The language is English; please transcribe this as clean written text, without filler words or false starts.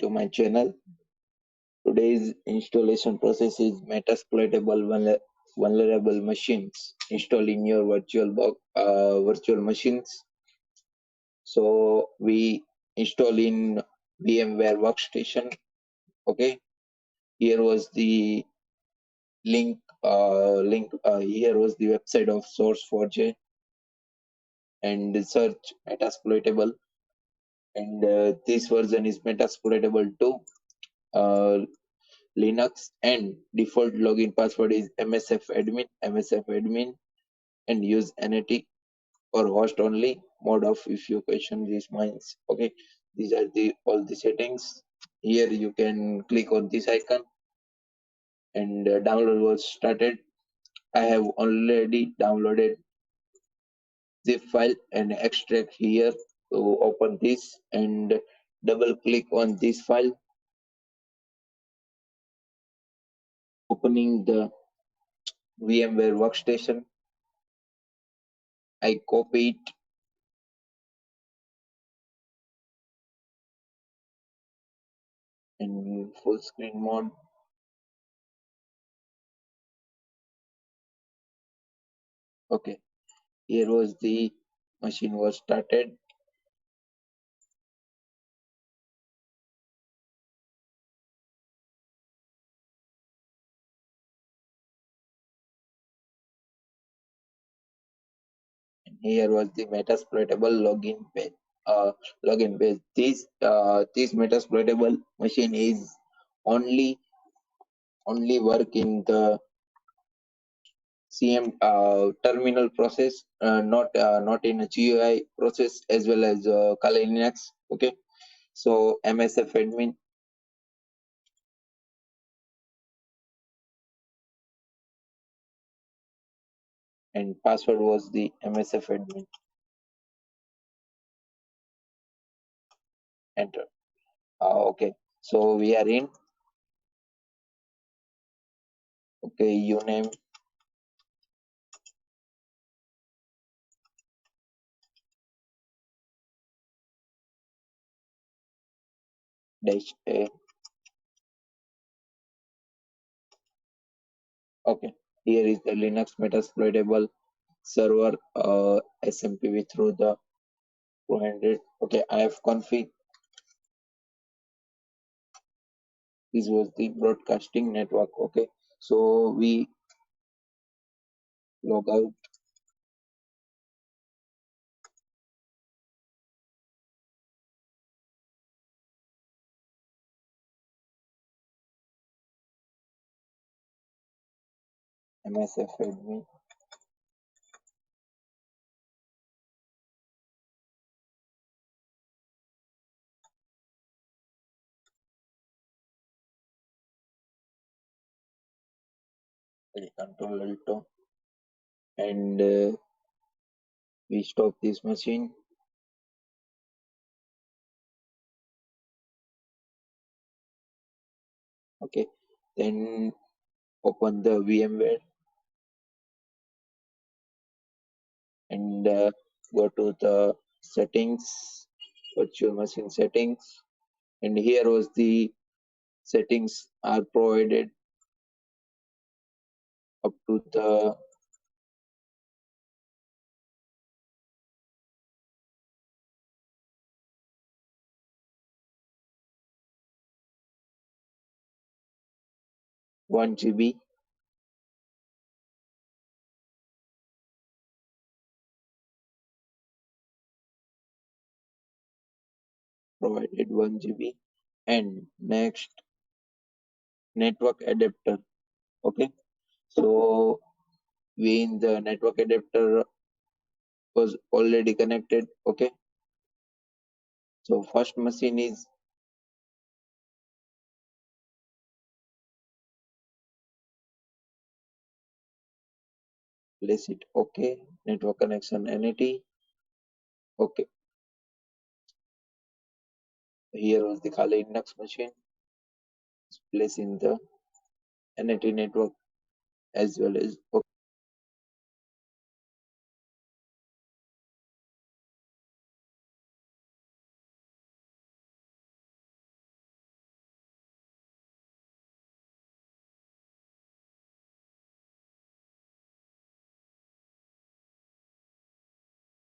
to my channel. Today's installation process is Metasploitable vulnerable machines installed in your virtual machines. So we install in VMware workstation. Okay, here was the here was the website of Source4j, and search Metasploitable, and this version is Metasploitable 2. Linux, and default login password is msfadmin, and use NAT or host only mode off if you question these minds. Okay, these are all the settings. Here you can click on this icon, and download was started. I have already downloaded zip file and extract here. To open this and double click on this file, opening the VMware workstation. I copy it in full screen mode. Okay, here was the machine was started. And here was the Metasploitable login page. This Metasploitable machine is only work in the CM terminal process, not in a GUI process, as well as Kali Linux. Okay, so MSF admin, and password was the MSF admin. Enter. Okay, so we are in. Okay, uname, -a. Okay, here is the Linux Metasploitable server SMPV through the 200. Okay, I have config. This was the broadcasting network. Okay, so we log out. MSF admin. Control Alto, and we stop this machine. Okay, then open the VMware and go to the settings, virtual machine settings, and here was the settings are provided up to the one GB. Provided 1 GB, and next network adapter. Okay, so when the network adapter was already connected. Okay, so first machine is place it. Okay, network connection NAT. Okay, here was the Kali Linux machine. Place in the NAT network as well as. Okay.